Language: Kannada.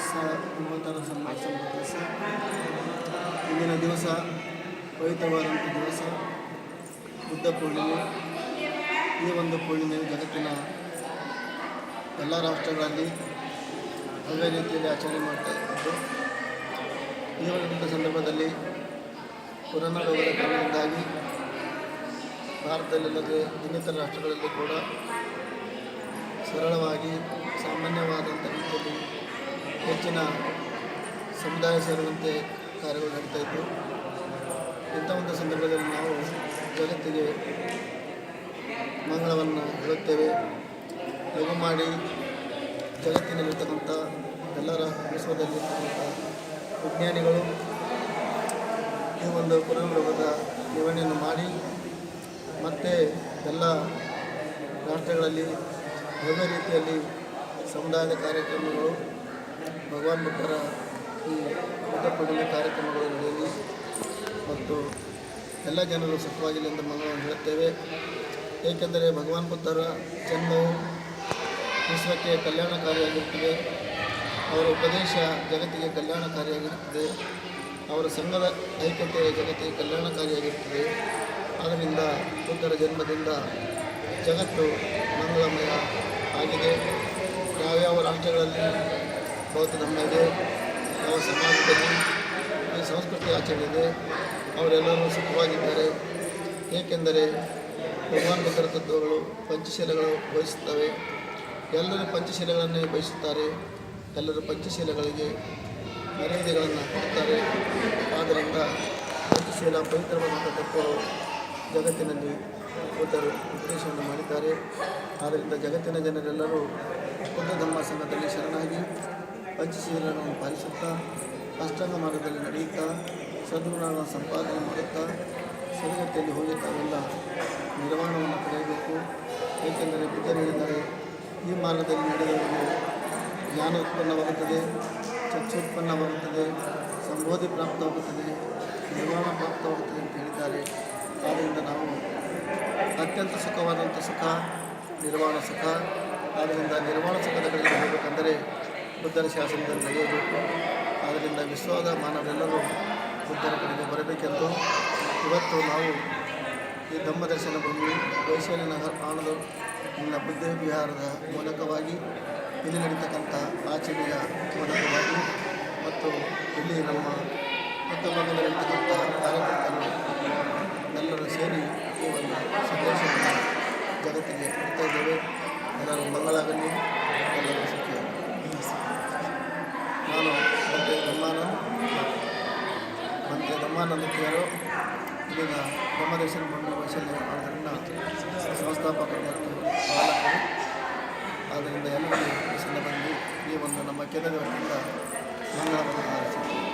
ಮಾರ್ಚ್ ದಿವಸ ಇಂದಿನ ದಿವಸ ಪವಿತ್ರವಾದಂಥ ದಿವಸ ಬುದ್ಧ ಪೂರ್ಣಿಮೆ. ಈ ಒಂದು ಪೂರ್ಣಿಮೆಯು ಜಗತ್ತಿನ ಎಲ್ಲ ರಾಷ್ಟ್ರಗಳಲ್ಲಿ ಒಳ್ಳೆ ರೀತಿಯಲ್ಲಿ ಆಚರಣೆ ಮಾಡ್ತಾ ಇದ್ದು, ಈ ಒಂದು ಸಂದರ್ಭದಲ್ಲಿ ಕೊರೋನಾ ರೋಗದ ಕಾರಣದಿಂದಾಗಿ ಭಾರತದಲ್ಲದೆ ಇನ್ನಿತರ ರಾಷ್ಟ್ರಗಳಲ್ಲಿ ಕೂಡ ಸರಳವಾಗಿ ಸಾಮಾನ್ಯವಾದಂಥ ರೀತಿಯಲ್ಲಿ ಹೆಚ್ಚಿನ ಸಮುದಾಯ ಸೇರುವಂತೆ ಕಾರ್ಯಗಳು ನಡೀತಾ ಇದ್ದು, ಇಂಥ ಒಂದು ಸಂದರ್ಭದಲ್ಲಿ ನಾವು ಜಗತ್ತಿಗೆ ಮಂಗಳವನ್ನು ಹೇಳುತ್ತೇವೆ. ಲಘು ಮಾಡಿ ಜಗತ್ತಿನಲ್ಲಿರ್ತಕ್ಕಂಥ ಎಲ್ಲರ ವಿಶ್ವದಲ್ಲಿರ್ತಕ್ಕಂಥ ವಿಜ್ಞಾನಿಗಳು ಈ ಒಂದು ಕೊರೋನಾ ರೋಗದ ನಿವಾರಣೆಯನ್ನು ಮಾಡಿ ಮತ್ತು ಎಲ್ಲ ರಾಷ್ಟ್ರಗಳಲ್ಲಿ ಒಳ್ಳೆ ರೀತಿಯಲ್ಲಿ ಸಮುದಾಯದ ಕಾರ್ಯಕ್ರಮಗಳು, ಭಗವಾನ್ ಬುದ್ಧರ ಈ ಬುದ್ಧ ಪೂರ್ಣಿಮೆ ಕಾರ್ಯಕ್ರಮಗಳು ನಡೆಯಲಿ ಮತ್ತು ಎಲ್ಲ ಜನರು ಸುಖವಾಗಿಲ್ಲ ಎಂದು ಮಂಗಳವನ್ನು ಹೇಳುತ್ತೇವೆ. ಏಕೆಂದರೆ ಭಗವಾನ್ ಬುದ್ಧರ ಜನ್ಮವು ವಿಶ್ವಕ್ಕೆ ಕಲ್ಯಾಣಕಾರಿಯಾಗಿರುತ್ತದೆ. ಅವರ ಉಪದೇಶ ಜಗತ್ತಿಗೆ ಕಲ್ಯಾಣಕಾರಿಯಾಗಿರುತ್ತದೆ. ಅವರ ಸಂಘದ ಐಕ್ಯತೆ ಜಗತ್ತಿಗೆ ಕಲ್ಯಾಣಕಾರಿಯಾಗಿರುತ್ತದೆ. ಆದ್ದರಿಂದ ಬುದ್ಧರ ಜನ್ಮದಿಂದ ಜಗತ್ತು ಮಂಗಳಮಯ ಆಗಿದೆ. ಯಾವ್ಯಾವ ರಾಷ್ಟ್ರಗಳಲ್ಲಿ ಬೌದ್ಧ ಧರ್ಮ ಇದೆ, ಯಾವ ಸಮಾಜದಲ್ಲಿ ಈ ಸಂಸ್ಕೃತಿ ಆಚರಣೆ ಇದೆ, ಅವರೆಲ್ಲರೂ ಸುಖವಾಗಿದ್ದಾರೆ. ಏಕೆಂದರೆ ಭಗವಾನ್ ಬುದ್ಧರ ತತ್ವಗಳು ಪಂಚಶೀಲಗಳು ಬಯಸುತ್ತವೆ. ಎಲ್ಲರೂ ಪಂಚಶೀಲಗಳನ್ನೇ ಬಯಸುತ್ತಾರೆ. ಎಲ್ಲರೂ ಪಂಚಶೀಲಗಳಿಗೆ ಮರ್ಯಾದೆಗಳನ್ನು ಕೊಡ್ತಾರೆ. ಆದ್ದರಿಂದ ಪಂಚಶೀಲ ಪವಿತ್ರವಾದಂಥ ತತ್ವಗಳು ಜಗತ್ತಿನಲ್ಲಿ ಬುದ್ಧರು ಉಪದೇಶವನ್ನು ಮಾಡಿದ್ದಾರೆ. ಆದ್ದರಿಂದ ಜಗತ್ತಿನ ಜನರೆಲ್ಲರೂ ಬುದ್ಧ ಧರ್ಮ ಸಂಘದಲ್ಲಿ ಶರಣಾಗಿ ಪಂಚಶೀಲಗಳನ್ನು ಪಾಲಿಸುತ್ತಾ ಅಷ್ಟಾಂಗ ಮಾರ್ಗದಲ್ಲಿ ನಡೆಯುತ್ತಾ ಸದ್ಗುಣಗಳನ್ನು ಸಂಪಾದನೆ ಮಾಡುತ್ತಾ ಸರಿಗತಿಯಲ್ಲಿ ಹೋಗಿ ತಾವೆಲ್ಲ ನಿರ್ವಾಣವನ್ನು ಪಡೆಯಬೇಕು. ಏಕೆಂದರೆ ಬುದ್ಧರು ಹೇಳಿದ್ದಾರೆ, ಈ ಮಾರ್ಗದಲ್ಲಿ ನಡೆದವರಿಗೆ ಜ್ಞಾನ ಉತ್ಪನ್ನವಾಗುತ್ತದೆ, ಚಕ್ಷುತ್ಪನ್ನವಾಗುತ್ತದೆ, ಸಂಬೋಧಿ ಪ್ರಾಪ್ತವಾಗುತ್ತದೆ, ನಿರ್ವಾಣ ಪ್ರಾಪ್ತವಾಗುತ್ತದೆ ಅಂತ ಹೇಳಿದ್ದಾರೆ. ಆದ್ದರಿಂದ ನಾವು ಅತ್ಯಂತ ಸುಖವಾದಂಥ ಸುಖ ನಿರ್ವಾಣ ಸುಖ. ಆದ್ದರಿಂದ ನಿರ್ವಾಣ ಸುಖದ ಕಡೆಗೆ ಹೋಗಬೇಕೆಂದರೆ ಬುದ್ಧರ ಶಾಸನದಲ್ಲಿ ನಡೆಯಬೇಕು. ಆದ್ದರಿಂದ ವಿಶ್ವದ ಮಾನವರೆಲ್ಲರೂ ಬುದ್ಧರ ಕಡೆಗೆ ಬರಬೇಕೆಂದು ಇವತ್ತು ನಾವು ಈ ಧಮ್ಮ ದರ್ಶನ ಭೂಮಿ ವೈಶಾಲಿನ ಆಣದ ಬುದ್ಧ ವಿಹಾರದ ಮೂಲಕವಾಗಿ ಇಲ್ಲಿ ನಡೀತಕ್ಕಂಥ ಆಚರಣೆಯ ಮೂಲಕವಾಗಿ ಮತ್ತು ಇಲ್ಲಿ ನಮ್ಮ ಅಕ್ಕಪಕ್ಕದಲ್ಲಿ ನಡೀತಕ್ಕಂಥ ಕಾರ್ಯಕರ್ತರು ಎಲ್ಲರೂ ಸೇರಿ ಈ ಒಂದು ಸಂದೇಶವನ್ನು ಜಗತ್ತಿಗೆ ಕೊಡ್ತಾ ಇದ್ದೇವೆ. ಎಲ್ಲರೂ ಮಂಗಳಾಗಲಿ, ಎಲ್ಲರೂ ಸುಖಿಯಾಗಲಿ. ನಾನು ಬಂತೆ ಧಮ್ಮಾನಂದತಿಯರು ಇಲ್ಲಿನ ಧಮ್ಮದರ್ಶನ ಭೂಮಿ ವೈಶಲ್ಯ ಆದ್ದರಿಂದ ಸಂಸ್ಥಾಪಕರು ಮತ್ತು ಪಾಲಕರು. ಆದ್ದರಿಂದ ಎಲ್ಲರಿಗೂ ಬಂದು ಈ ಒಂದು ನಮ್ಮ ಕೇಂದ್ರದ ವತಿಯಿಂದ ಮಂಗಳವನ್ನು ಆರಿಸಿದ್ದೇವೆ.